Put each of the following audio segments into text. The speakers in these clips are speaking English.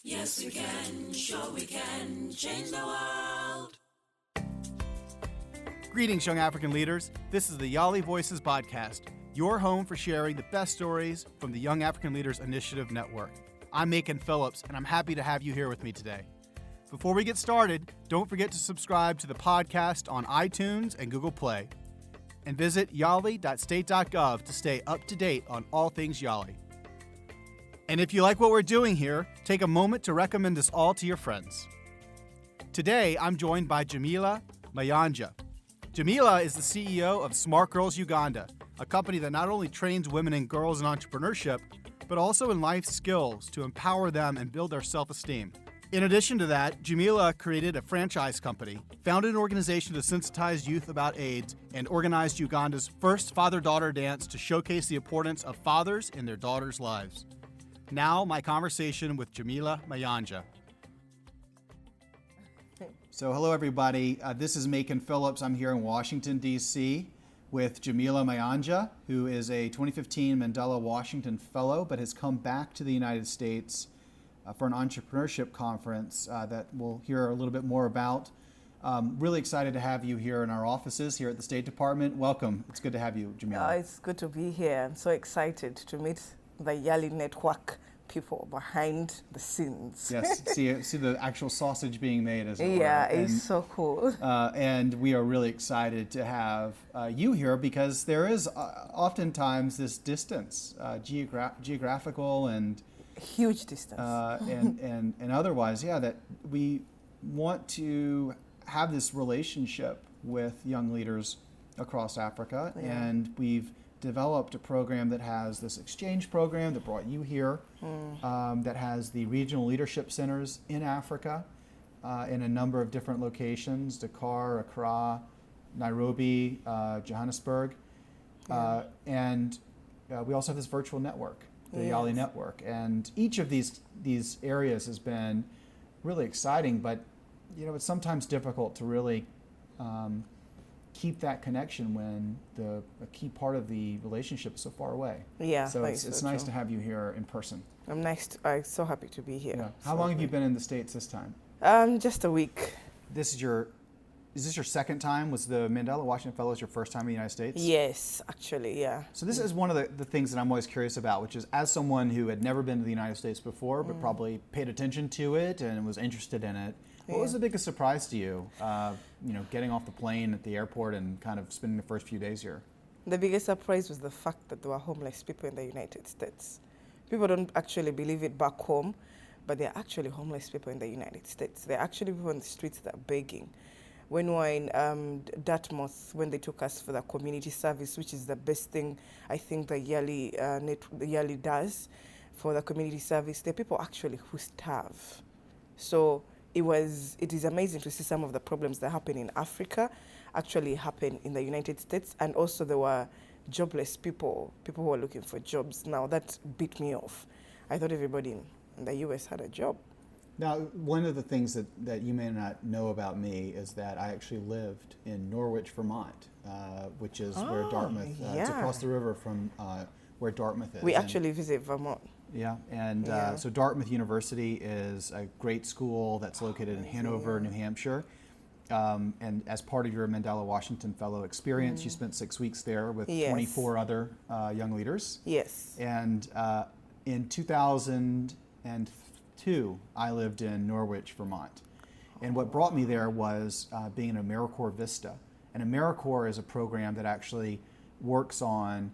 Yes, we can, sure we can change the world. Greetings, young African leaders. This is the YALI Voices Podcast, your home for sharing the best stories from the Young African Leaders Initiative Network. I'm Macon Phillips, and I'm happy to have you here with me today. Before we get started, don't forget to subscribe to the podcast on iTunes and Google Play. And visit yali.state.gov to stay up to date on all things YALI. And if you like what we're doing here, take a moment to recommend us all to your friends. Today, I'm joined by Jamila Mayanja. Jamila is the CEO of Smart Girls Uganda, a company that not only trains women and girls in entrepreneurship, but also in life skills to empower them and build their self-esteem. In addition to that, Jamila created a franchise company, founded an organization to sensitize youth about AIDS, and organized Uganda's first father-daughter dance to showcase the importance of fathers in their daughters' lives. Now, my conversation with Jamila Mayanja. So, hello everybody. This is Macon Phillips. I'm here in Washington, D.C. with Jamila Mayanja, who is a 2015 Mandela Washington Fellow, but has come back to the United States for an entrepreneurship conference that we'll hear a little bit more about. Really excited to have you here in our offices here at the State Department. Welcome. It's good to have you, Jamila. It's good to be here. I'm so excited to meet the YALI network people behind the scenes. Yes, see the actual sausage being made, as it were. Yeah, it's so cool. And we are really excited to have you here because there is oftentimes this distance, geographical and huge distance. And otherwise, yeah, that we want to have this relationship with young leaders across Africa, and we've developed a program that has this exchange program that brought you here, that has the regional leadership centers in Africa in a number of different locations: Dakar, Accra, Nairobi, Johannesburg, and we also have this virtual network, the YALI network. And each of these areas has been really exciting, but it's sometimes difficult to really keep that connection when a key part of the relationship is so far away. Yeah, so it's nice to have you here in person. I'm so happy to be here. Yeah. How long have you been in the States this time? Just a week. Is this your second time? Was the Mandela Washington Fellow your first time in the United States? Yes, actually, yeah. So this is one of the things that I'm always curious about, which is, as someone who had never been to the United States before, but probably paid attention to it and was interested in it, what was the biggest surprise to you, getting off the plane at the airport and kind of spending the first few days here? The biggest surprise was the fact that there were homeless people in the United States. People don't actually believe it back home, but there are actually homeless people in the United States. There are actually people on the streets that are begging. When we were in Dartmouth, when they took us for the community service, which is the best thing I think the YALI does for the community service, there are people actually who starve. So it is amazing to see some of the problems that happen in Africa actually happen in the United States. And also there were jobless people who were looking for jobs. Now that beat me off. I thought everybody in the US had a job. Now, one of the things that you may not know about me is that I actually lived in Norwich, Vermont, which is where Dartmouth, it's across the river from where Dartmouth is. We actually visit Vermont. Yeah, and so Dartmouth University is a great school that's located in Hanover, New Hampshire. And as part of your Mandela Washington Fellow experience, you spent 6 weeks there with 24 other young leaders. Yes. And in 2002, I lived in Norwich, Vermont. And what brought me there was being in AmeriCorps Vista. And AmeriCorps is a program that actually works on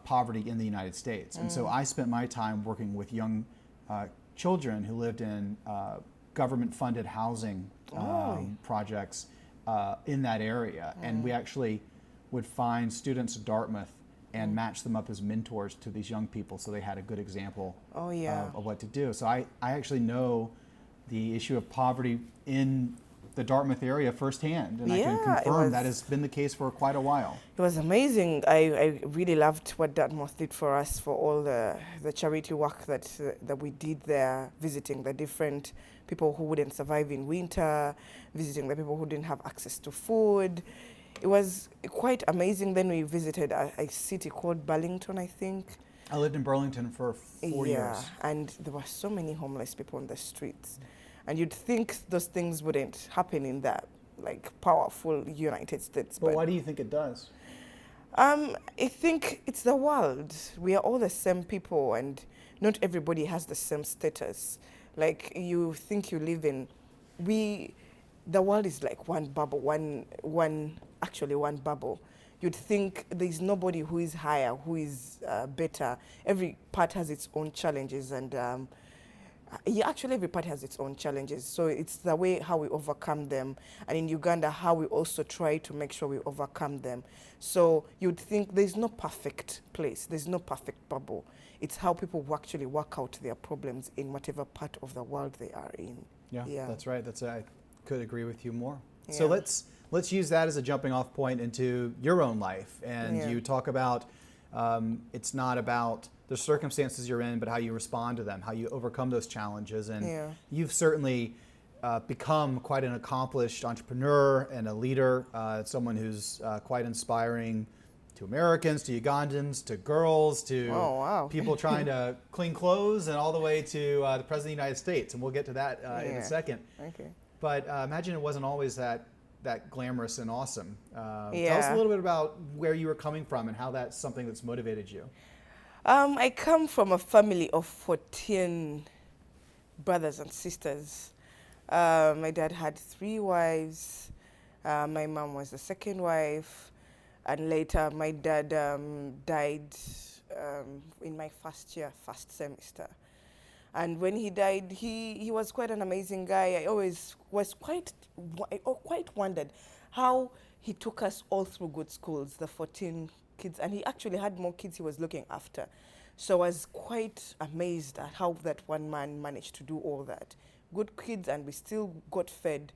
poverty in the United States. And so I spent my time working with young children who lived in government-funded housing projects in that area. And we actually would find students at Dartmouth and match them up as mentors to these young people so they had a good example of what to do. So I actually know the issue of poverty in the Dartmouth area firsthand, and I can confirm that has been the case for quite a while. It was amazing. I really loved what Dartmouth did for us, for all the charity work that we did there, visiting the different people who wouldn't survive in winter, visiting the people who didn't have access to food. It was quite amazing. Then we visited a city called Burlington, I think. I lived in Burlington for 4 years. And there were so many homeless people on the streets. And you'd think those things wouldn't happen in that like powerful United States. But why do you think it does? I think it's the world. We are all the same people, and not everybody has the same status. Like you think you live in, the world is like one bubble, one bubble. You'd think there's nobody who is higher, who is better. Every part has its own challenges, and actually every part has its own challenges. So it's the way how we overcome them, and in Uganda, how we also try to make sure we overcome them. So you'd think there's no perfect place, there's no perfect bubble. It's how people actually work out their problems in whatever part of the world they are in. Yeah. That's right. I could agree with you more. Yeah. So let's use that as a jumping off point into your own life. And you talk about it's not about the circumstances you're in, but how you respond to them, how you overcome those challenges. And you've certainly become quite an accomplished entrepreneur and a leader, someone who's quite inspiring to Americans, to Ugandans, to girls, to people trying to clean clothes, and all the way to the President of the United States. And we'll get to that in a second. Okay. But imagine it wasn't always that glamorous and awesome. Tell us a little bit about where you were coming from and how that's something that's motivated you. I come from a family of 14 brothers and sisters. My dad had 3 wives. My mom was the second wife. And later my dad died in my first semester. And when he died, he was quite an amazing guy. I always was quite wondered how he took us all through good schools, the 14 kids. And he actually had more kids he was looking after. So I was quite amazed at how that one man managed to do all that. Good kids, and we still got fed.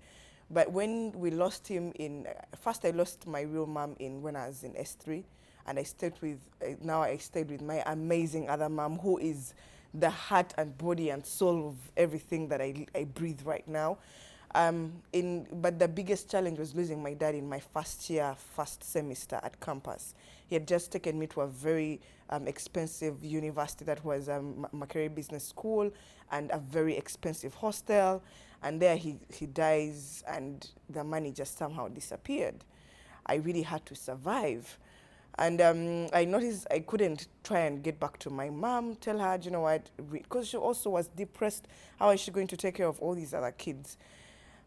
But when we lost him first I lost my real mom when I was in S3, and I stayed with my amazing other mom, who is the heart and body and soul of everything that I breathe right now. But the biggest challenge was losing my dad in my first semester at campus. He had just taken me to a very expensive university that was Macquarie Business School, and a very expensive hostel. And there he dies, and the money just somehow disappeared. I really had to survive. And I noticed I couldn't try and get back to my mom, tell her, you know what, because she also was depressed. How is she going to take care of all these other kids?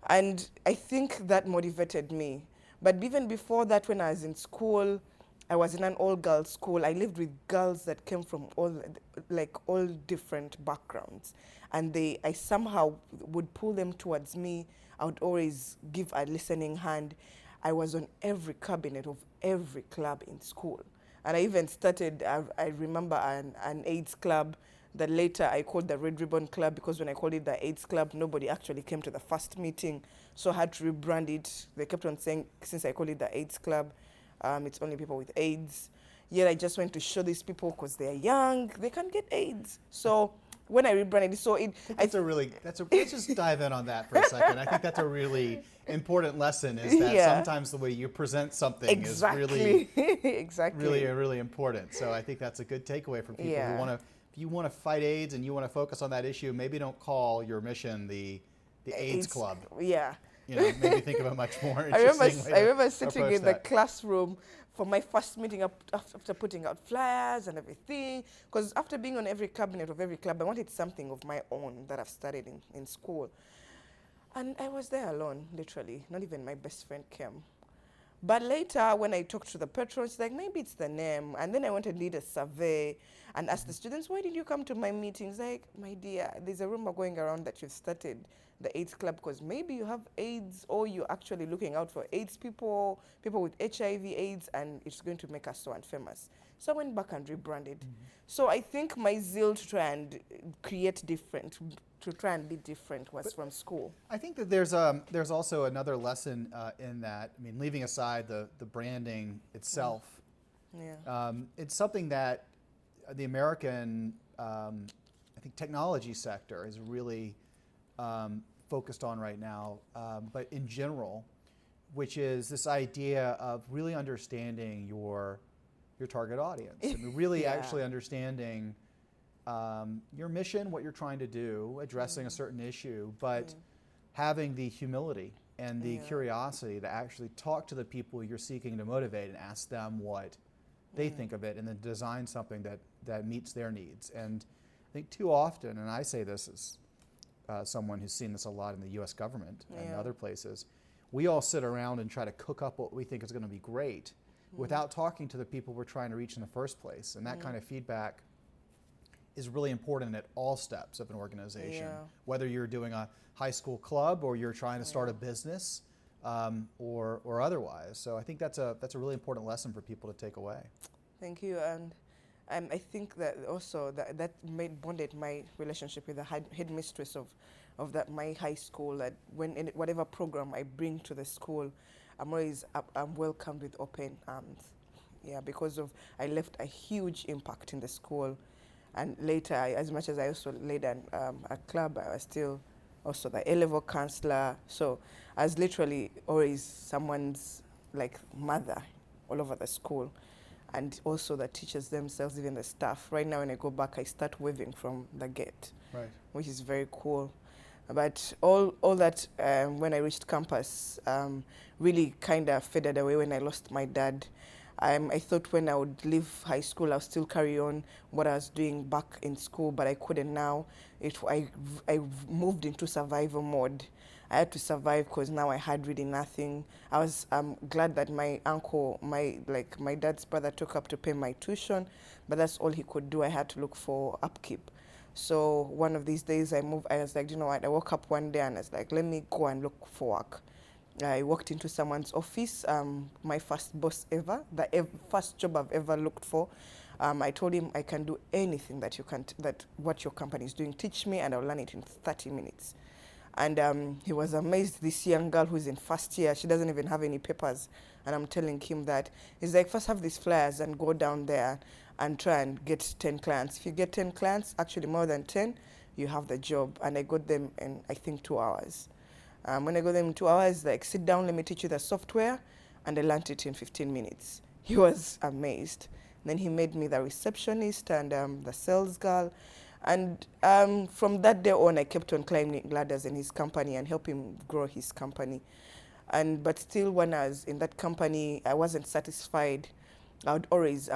And I think that motivated me. But even before that, when I was in school, I was in an all-girls school. I lived with girls that came from all different backgrounds. And I somehow would pull them towards me. I would always give a listening hand. I was on every cabinet of every club in school. And I even started, I remember an AIDS club that later I called the Red Ribbon Club, because when I called it the AIDS Club, nobody actually came to the first meeting. So I had to rebrand it. They kept on saying, since I called it the AIDS Club, it's only people with AIDS. Yet I just went to show these people, because they're young, they can get AIDS. So when I rebranded it, let's just dive in on that for a second. I think that's a really important lesson, is that sometimes the way you present something is really, really important. So I think that's a good takeaway for people who want to, if you want to fight AIDS and you want to focus on that issue, maybe don't call your mission the AIDS Club. Yeah. Maybe think of a much more interesting way I remember sitting in the that. classroom for my first meeting after putting out flyers and everything. Because after being on every cabinet of every club, I wanted something of my own that I've studied in school. And I was there alone, literally. Not even my best friend came. But later, when I talked to the patrons, like, maybe it's the name. And then I went and did a survey and asked the students, why did you come to my meetings? Like, my dear, there's a rumor going around that you've started the AIDS Club because maybe you have AIDS, or you're actually looking out for AIDS people with HIV, AIDS, and it's going to make us so unfamous. So I went back and rebranded. Mm-hmm. So I think my zeal to try and create different, to try and be different was from school. I think that there's also another lesson in that. I mean, leaving aside the branding itself, it's something that the American, I think, technology sector is really focused on right now, but in general, which is this idea of really understanding your your target audience. And really Yeah. actually understanding your mission, what you're trying to do, addressing a certain issue, but having the humility and the curiosity to actually talk to the people you're seeking to motivate and ask them what they think of it, and then design something that meets their needs. And I think too often, and I say this as someone who's seen this a lot in the U.S. government and other places, we all sit around and try to cook up what we think is going to be great without talking to the people we're trying to reach in the first place. And that kind of feedback is really important at all steps of an organization, whether you're doing a high school club or you're trying to start a business or otherwise. So I think that's a really important lesson for people to take away. Thank you. And I think that also that bonded my relationship with the headmistress of my high school, that when in whatever program I bring to the school, I'm welcomed with open arms. Yeah, because I left a huge impact in the school. And later, as much as I also led a club, I was still also the A-level counselor. So I was literally always someone's like mother all over the school. And also the teachers themselves, even the staff. Right now when I go back, I start waving from the gate, which is very cool. But all that, when I reached campus, really kind of faded away when I lost my dad. I thought when I would leave high school, I'll still carry on what I was doing back in school, but I couldn't now. I moved into survival mode. I had to survive because now I had really nothing. I was glad that my uncle, my dad's brother, took up to pay my tuition, but that's all he could do. I had to look for upkeep. So one of these days I was like, you know what, I woke up one day and I was like, let me go and look for work. I walked into someone's office, my first boss ever, the first job I've ever looked for. I told him I can do anything that what your company is doing. Teach me and I'll learn it in 30 minutes. And he was amazed, this young girl who's in first year, she doesn't even have any papers. And I'm telling him that. He's like, first have these flyers and go down there and try and get 10 clients. If you get 10 clients, actually more than 10, you have the job. And I got them in, I think, 2 hours. When I got them in 2 hours, like, sit down, let me teach you the software. And I learned it in 15 minutes. He was amazed. Then he made me the receptionist and the sales girl. And from that day on, I kept on climbing ladders in his company and help him grow his company. But still, when I was in that company, I wasn't satisfied. I would always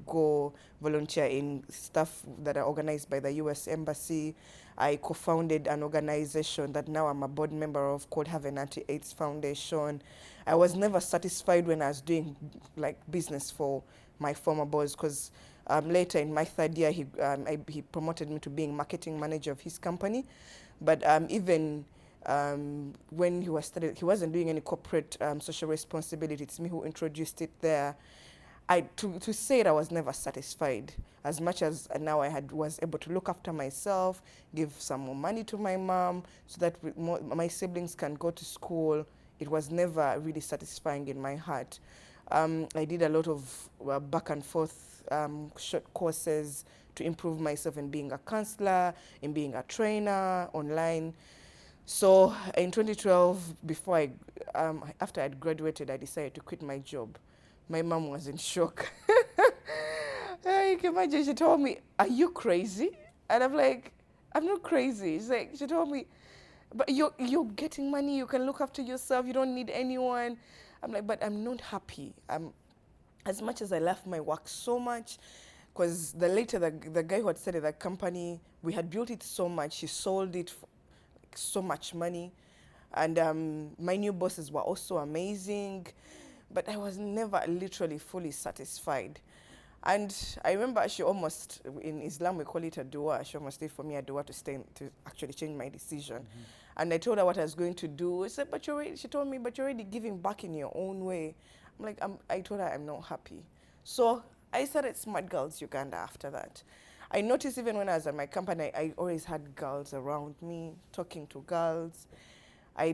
go volunteer in stuff that are organized by the U.S. Embassy. I co-founded an organization that now I'm a board member of called Have an Anti-AIDS Foundation. I was never satisfied when I was doing like business for my former boss, because later in my third year, he promoted me to being marketing manager of his company. But even when he wasn't doing any corporate social responsibility. It's me who introduced it there. To say it, I was never satisfied. As much as now was able to look after myself, give some more money to my mom so that my siblings can go to school, it was never really satisfying in my heart. I did a lot of back and forth short courses to improve myself in being a counselor, in being a trainer online. So in 2012, after I'd graduated, I decided to quit my job. My mom was in shock. You can imagine, she told me, "Are you crazy?" And I'm like, "I'm not crazy." She told me, "But you're getting money, you can look after yourself, you don't need anyone." I'm like, "But I'm not happy." As much as I love my work so much, because the guy who had started that company, we had built it so much, he sold it for so much money. And my new bosses were also amazing. But I was never literally fully satisfied. And I remember in Islam we call it a dua, she almost did for me a dua to actually change my decision. Mm-hmm. And I told her what I was going to do. She told me, "But you're already giving back in your own way." I'm like, I told her I'm not happy. So I started Smart Girls Uganda after that. I noticed even when I was at my company, I always had girls around me, talking to girls. I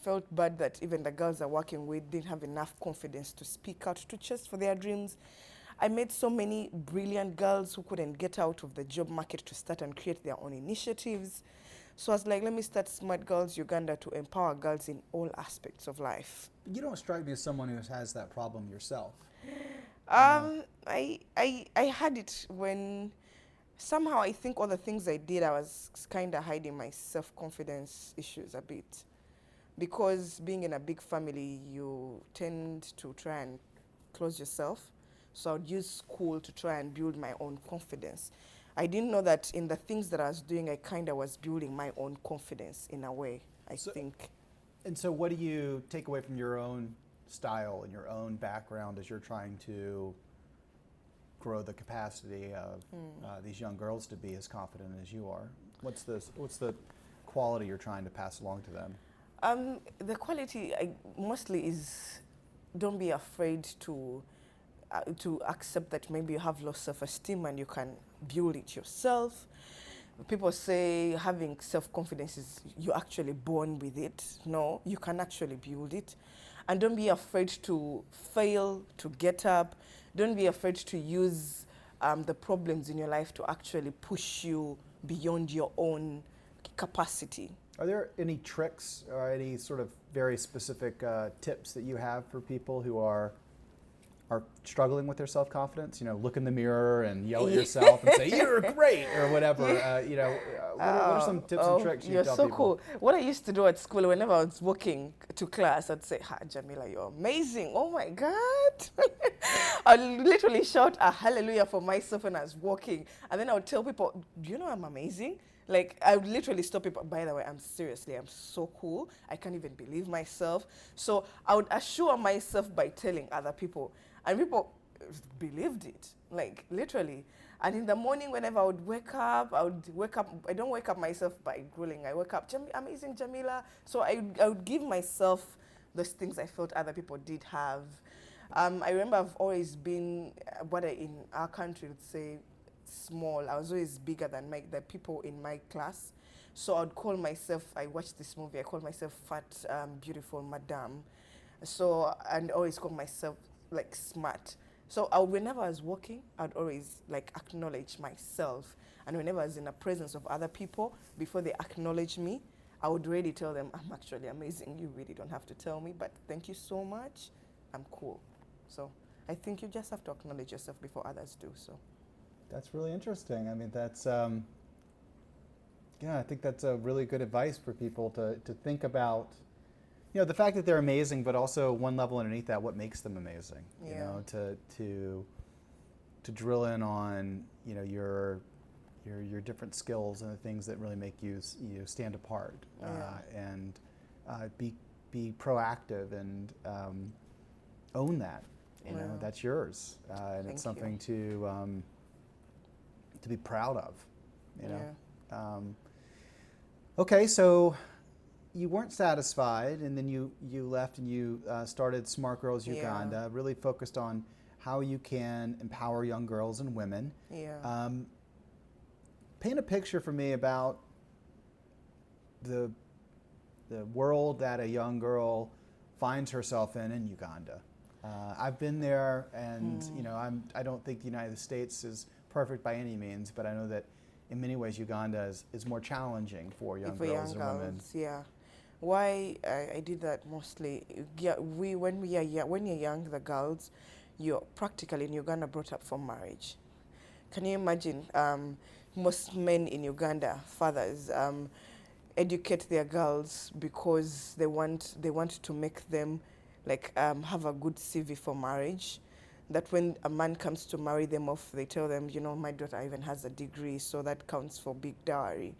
felt bad that even the girls I'm working with didn't have enough confidence to speak out, to chase for their dreams. I met so many brilliant girls who couldn't get out of the job market to start and create their own initiatives. So I was like, let me start Smart Girls Uganda to empower girls in all aspects of life. You don't strike me as someone who has that problem yourself. I had it when somehow I think all the things I did, I was kind of hiding my self-confidence issues a bit. Because being in a big family, you tend to try and close yourself. So I would use school to try and build my own confidence. I didn't know that in the things that I was doing, I kind of was building my own confidence in a way, I think. And so what do you take away from your own style and your own background as you're trying to grow the capacity of these young girls to be as confident as you are? What's the quality you're trying to pass along to them? The quality mostly is don't be afraid to accept that maybe you have low self-esteem and you can build it yourself. People say having self-confidence is you're actually born with it. No, you can actually build it. And don't be afraid to fail, to get up. Don't be afraid to use the problems in your life to actually push you beyond your own capacity. Are there any tricks or any sort of very specific tips that you have for people who are struggling with their self-confidence? You know, look in the mirror and yell at yourself and say, "You're great," or whatever. What are some tips and tricks you tell people? You're so cool. What I used to do at school, whenever I was walking to class, I'd say, "Ha, Jamila, you're amazing. Oh my God." I'd literally shout a hallelujah for myself when I was walking. And then I would tell people, "Do you know I'm amazing?" Like, I would literally stop people. By the way, I'm so cool. I can't even believe myself. So I would assure myself by telling other people. And people believed it, like, literally. And in the morning, whenever I would wake up, I don't wake up myself by grueling. I wake up, amazing Jamila. So I would give myself those things I felt other people did have. I remember I've always been, what in our country would say, small. I was always bigger than the people in my class. So I'd call myself, I watched this movie, I called myself fat, beautiful madam. So, and always call myself like smart. So whenever I was walking, I'd always like acknowledge myself. And whenever I was in the presence of other people, before they acknowledge me, I would really tell them, I'm actually amazing. You really don't have to tell me, but thank you so much. I'm cool. So I think you just have to acknowledge yourself before others do so. That's really interesting. I mean, that's, I think that's a really good advice for people to think about, the fact that they're amazing, but also one level underneath that, what makes them amazing, to drill in on, your different skills and the things that really make you stand apart, and be proactive and own that, that's yours, and it's something to be proud of, Okay, so you weren't satisfied, and then you left and you started Smart Girls Uganda, really focused on how you can empower young girls and women. Paint a picture for me about the world that a young girl finds herself in Uganda. I've been there, and I don't think the United States is perfect by any means, but I know that in many ways Uganda is more challenging for young girls and women. Yeah. Why I did that mostly, when you're young, the girls, you're practically in Uganda brought up for marriage. Can you imagine? Most men in Uganda, fathers, educate their girls because they want to make them have a good CV for marriage. That when a man comes to marry them off, they tell them, my daughter even has a degree, so that counts for big dowry.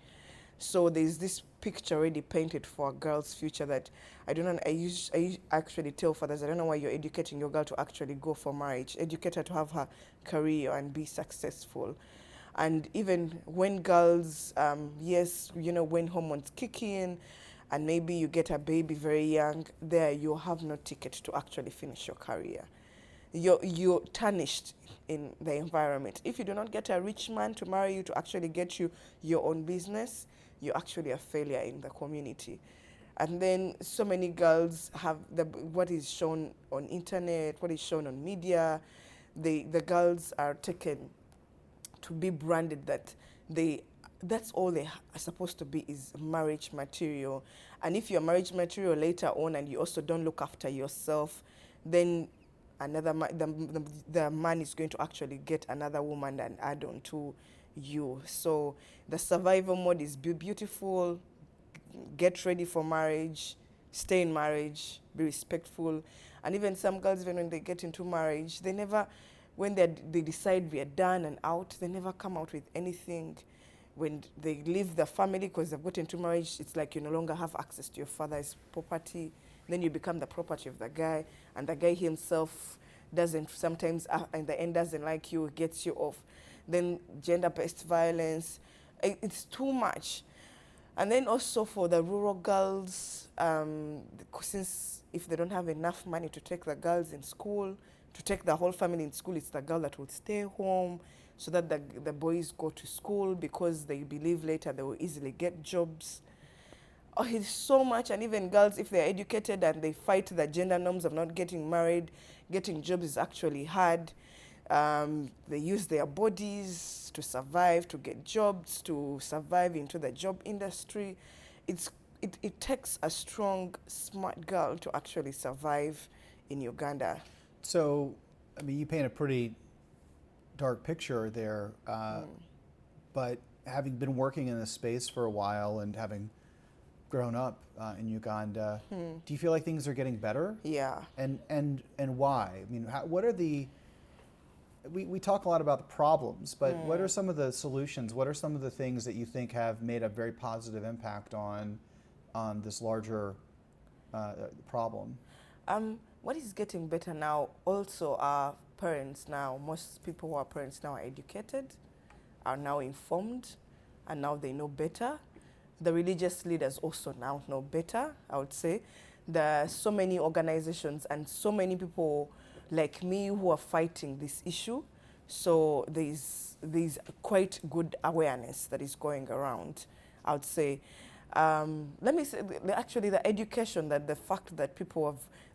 So there's this picture already painted for a girl's future that I don't know. I actually tell fathers, I don't know why you're educating your girl to actually go for marriage. Educate her to have her career and be successful. And even when girls, when hormones kick in, and maybe you get a baby very young, there you have no ticket to actually finish your career. You're tarnished in the environment. If you do not get a rich man to marry you to actually get you your own business, you're actually a failure in the community. And then so many girls have what is shown on internet, what is shown on media. The girls are taken to be branded that they that's all they are supposed to be, is marriage material. And if you're marriage material later on and you also don't look after yourself, then the man is going to actually get another woman and add on to you. So the survival mode is beautiful. Get ready for marriage, stay in marriage, be respectful. And even some girls, even when they get into marriage, they never, when they decide we are done and out, they never come out with anything. When they leave the family because they've got into marriage, it's like you no longer have access to your father's property. Then you become the property of the guy, and the guy himself doesn't, sometimes in the end doesn't like you, gets you off. Then gender-based violence, it's too much. And then also for the rural girls, since if they don't have enough money to take the girls in school, to take the whole family in school, it's the girl that will stay home so that the boys go to school because they believe later they will easily get jobs. Oh, it's so much. And even girls, if they're educated and they fight the gender norms of not getting married, getting jobs is actually hard. They use their bodies to survive, to get jobs, to survive into the job industry. It takes a strong, smart girl to actually survive in Uganda. So, I mean, you paint a pretty dark picture there, but having been working in this space for a while and having grown up in Uganda, do you feel like things are getting better? Yeah. And why? I mean, what are the... We talk a lot about the problems, but what are some of the solutions? What are some of the things that you think have made a very positive impact on this larger problem? What is getting better now also are parents now. Most people who are parents now are educated, are now informed, and now they know better. The religious leaders also now know better, I would say. There are so many organizations and so many people like me who are fighting this issue. So there's quite good awareness that is going around, I would say. Let me say, actually, the education, that the fact that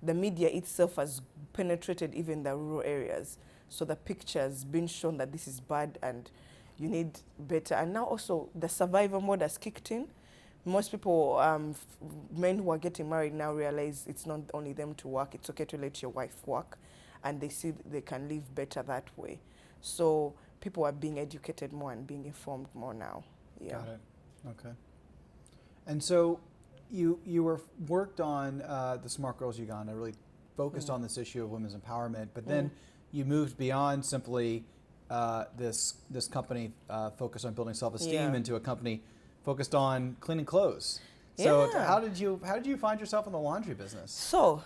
the media itself has penetrated even the rural areas. So the pictures being shown that this is bad and you need better. And now also the survival mode has kicked in. Most people, men who are getting married now realize it's not only them to work, it's okay to let your wife work. And they see they can live better that way. So people are being educated more and being informed more now. Yeah. Got it. Okay. And so you worked on the Smart Girls Uganda, really focused on this issue of women's empowerment, but then you moved beyond simply this company focused on building self-esteem into a company focused on cleaning clothes. So how did you find yourself in the laundry business? So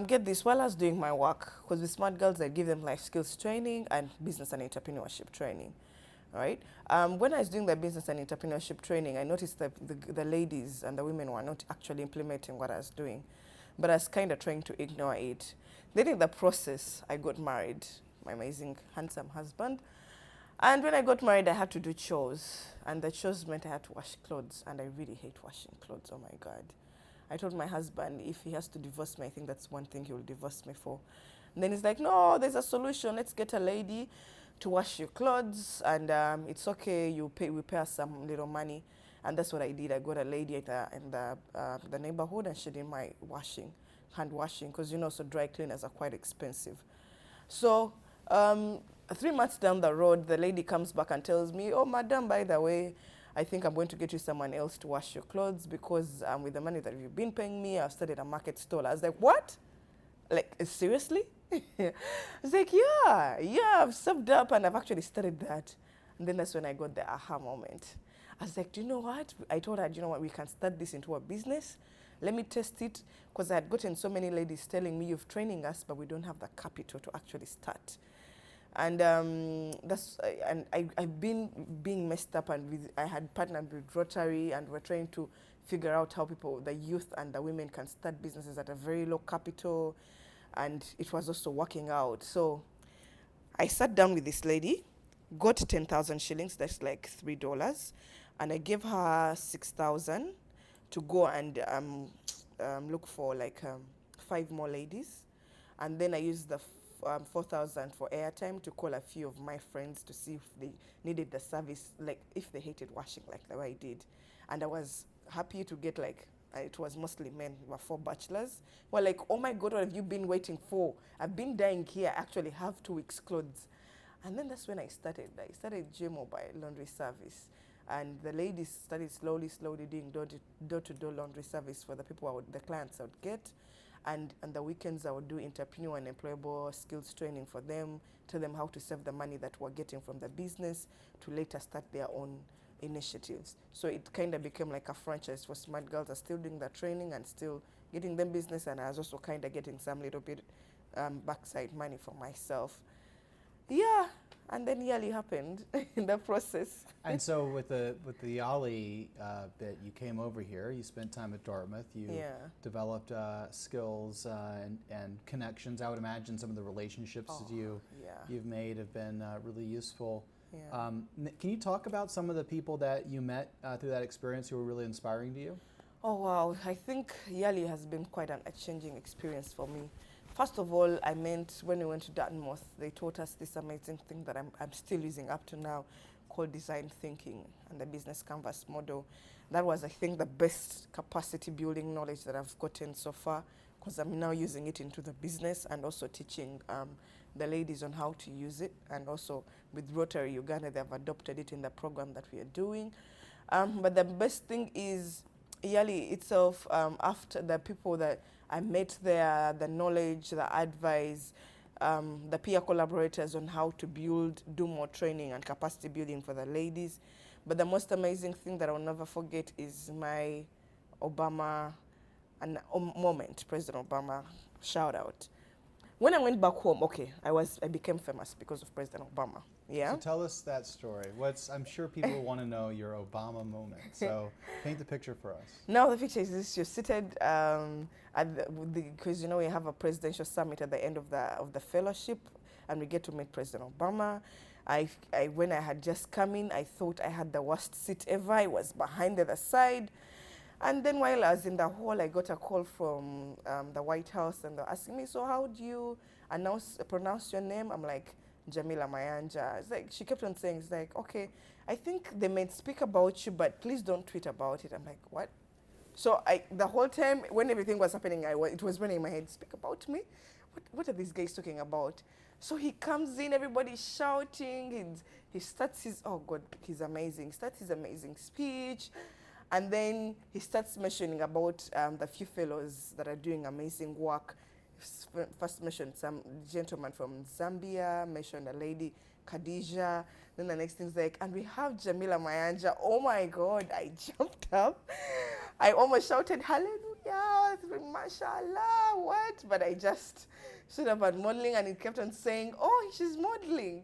get this, while I was doing my work, because with Smart Girls I give them life skills training and business and entrepreneurship training. Right? When I was doing the business and entrepreneurship training, I noticed that the ladies and the women were not actually implementing what I was doing, but I was kind of trying to ignore it. Then in the process, I got married, my amazing, handsome husband. And when I got married, I had to do chores, and the chores meant I had to wash clothes, and I really hate washing clothes, oh my God. I told my husband if he has to divorce me, I think that's one thing he will divorce me for. And then he's like, no, there's a solution, let's get a lady to wash your clothes, and it's okay, we pay us some little money. And that's what I did. I got a lady in the neighborhood, and she did my hand washing, because so dry cleaners are quite expensive. So 3 months down the road, the lady comes back and tells me, oh, madam, by the way, I think I'm going to get you someone else to wash your clothes, because with the money that you've been paying me, I've started a market stall. I was like, what? Like, seriously? I was like, yeah, I've saved up and I've actually started that. And then that's when I got the aha moment. I was like, do you know what? I told her, do you know what? We can start this into a business. Let me test it. Because I had gotten so many ladies telling me, you're training us, but we don't have the capital to actually start. And I've been being messed up, and I had partnered with Rotary, and we're trying to figure out how the youth and the women can start businesses at a very low capital. And it was also working out. So I sat down with this lady, got 10,000 shillings, that's like $3, and I gave her 6,000 to go and look for like 5 more ladies. And then I used the 4,000 for airtime to call a few of my friends to see if they needed the service, like if they hated washing like the way I did. And I was happy to get it was mostly men, we were 4 bachelors. We're like, oh my God, what have you been waiting for? I've been dying here, I actually have 2 weeks clothes. And then that's when I started J-Mobile laundry service. And the ladies started slowly doing door-to-door laundry service for the people, the clients I would get. And on the weekends, I would do entrepreneur and employable skills training for them, tell them how to save the money that we're getting from the business to later start their own initiatives. So it kind of became like a franchise for Smart Girls. I was still doing the training and still getting them business, and I was also kind of getting some little bit backside money for myself. Yeah, and then YALI happened in the process. And so with the YALI bit, you came over here, you spent time at Dartmouth, you developed skills and connections. I would imagine some of the relationships that you've made have been really useful. Yeah. Can you talk about some of the people that you met through that experience who were really inspiring to you? Oh wow, I think YALI has been quite an exchanging experience for me. First of all, I meant when we went to Dartmouth, they taught us this amazing thing that I'm still using up to now, called design thinking and the business canvas model. That was, I think, the best capacity building knowledge that I've gotten so far, because I'm now using it into the business and also teaching the ladies on how to use it. And also with Rotary Uganda, they have adopted it in the program that we are doing. But the best thing is YALI itself, after the people that I met there, the knowledge, the advice, the peer collaborators on how to do more training and capacity building for the ladies. But the most amazing thing that I'll never forget is my Obama moment, President Obama shout out. When I went back home, I became famous because of President Obama. Yeah. So tell us that story. I'm sure people want to know your Obama moment. So paint the picture for us. Now the picture is this: you're seated because we have a presidential summit at the end of the fellowship, and we get to meet President Obama. When I had just come in, I thought I had the worst seat ever. I was behind the other side. And then while I was in the hall, I got a call from the White House, and they're asking me, so how do you pronounce your name? I'm like, Jamila Mayanja. It's like, she kept on saying, it's like, okay, I think they may speak about you, but please don't tweet about it. I'm like, what? So the whole time, when everything was happening, it was running in my head, speak about me? What are these guys talking about? So he comes in, everybody's shouting, he starts he's amazing. He starts his amazing speech. And then he starts mentioning about the few fellows that are doing amazing work. First mentioned some gentleman from Zambia, mentioned a lady, Khadija. Then the next thing's like, and we have Jamila Mayanja. Oh my God, I jumped up. I almost shouted, hallelujah, mashallah, what? But I just stood up and modeling, and it kept on saying, oh, she's modeling.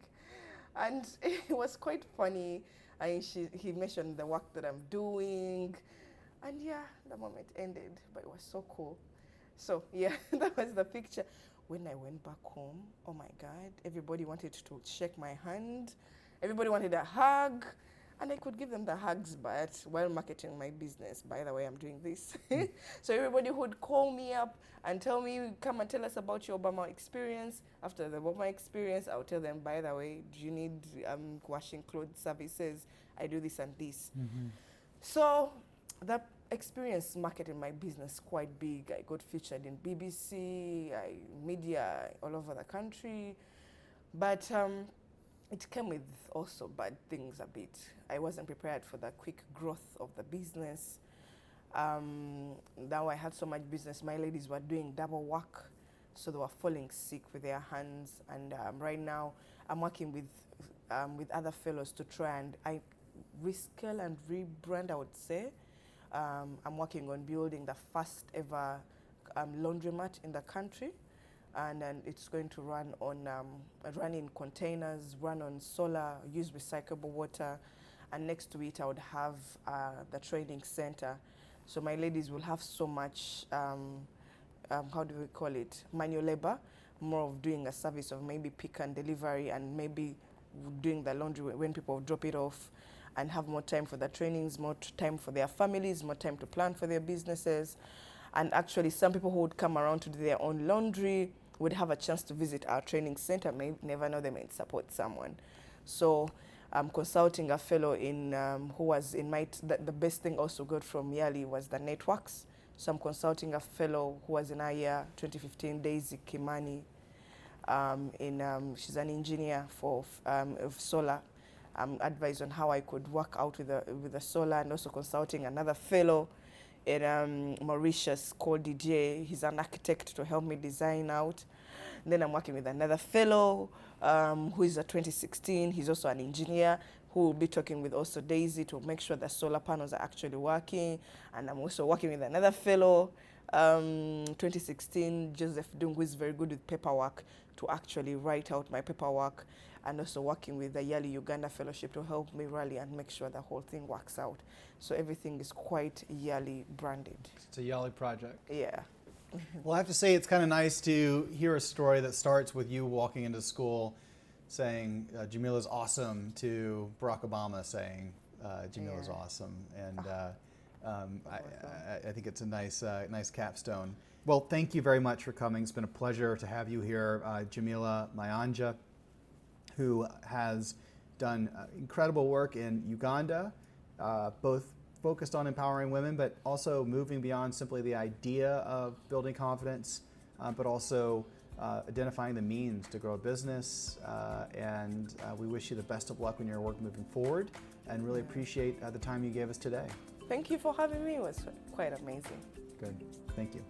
And it was quite funny. He mentioned the work that I'm doing, and the moment ended, but it was so cool. So that was the picture. When I went back home, oh my God, everybody wanted to shake my hand. Everybody wanted a hug, and I could give them the hugs, but while marketing my business, by the way, I'm doing this. So everybody would call me up and tell me, come and tell us about your Obama experience. After the Obama experience, I'll tell them, by the way, do you need washing clothes services? I do this and this. Mm-hmm. So that experience marketing my business quite big. I got featured in BBC, media all over the country. But it came with also bad things a bit. I wasn't prepared for the quick growth of the business. Now I had so much business. My ladies were doing double work, so they were falling sick with their hands. And right now, I'm working with other fellows to try and rescale and rebrand, I would say. I'm working on building the first ever laundromat in the country. And then it's going to run in containers, run on solar, use recyclable water. And next to it, I would have the training center. So my ladies will have so much, how do we call it, manual labor, more of doing a service of maybe pick and delivery, and maybe doing the laundry when people drop it off, and have more time for the trainings, more time for their families, more time to plan for their businesses. And actually, some people who would come around to do their own laundry, would have a chance to visit our training center, may never know they may support someone. So I'm consulting a fellow in who was in my the best thing also got from YALI was the networks. So I'm consulting a fellow who was in our year 2015, Daisy Kimani. She's an engineer of solar. Advice on how I could work out with the solar, and also consulting another fellow in Mauritius called DJ. He's an architect to help me design out. And then I'm working with another fellow who is a 2016. He's also an engineer who will be talking with also Daisy to make sure the solar panels are actually working. And I'm also working with another fellow, 2016, Joseph Dung, who is very good with paperwork, to actually write out my paperwork, and also working with the YALI Uganda Fellowship to help me rally and make sure the whole thing works out. So everything is quite YALI branded. It's a YALI project. Yeah. Well, I have to say it's kind of nice to hear a story that starts with you walking into school saying Jamila's awesome, to Barack Obama saying Jamila's awesome. And I think it's a nice capstone. Well, thank you very much for coming. It's been a pleasure to have you here. Jamila Mayanja, who has done incredible work in Uganda, both focused on empowering women, but also moving beyond simply the idea of building confidence, but also identifying the means to grow a business. And we wish you the best of luck in your work moving forward, and really appreciate the time you gave us today. Thank you for having me. It was quite amazing. Good. Thank you.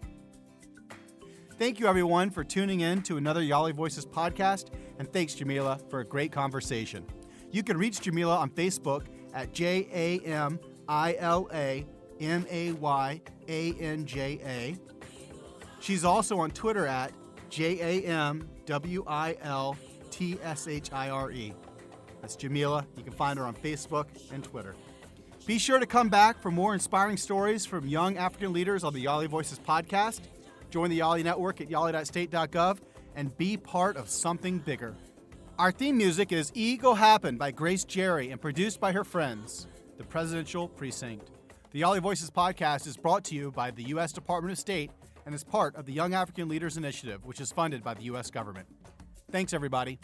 Thank you, everyone, for tuning in to another YALI Voices podcast, and thanks, Jamila, for a great conversation. You can reach Jamila on Facebook at JamilaMayanja. She's also on Twitter at JamWilTshire. That's Jamila. You can find her on Facebook and Twitter. Be sure to come back for more inspiring stories from young African leaders on the YALI Voices podcast. Join the YALI network at yali.state.gov and be part of something bigger. Our theme music is Go Happen by Grace Jerry and produced by her friends, the Presidential Precinct. The YALI Voices podcast is brought to you by the U.S. Department of State and is part of the Young African Leaders Initiative, which is funded by the U.S. government. Thanks, everybody.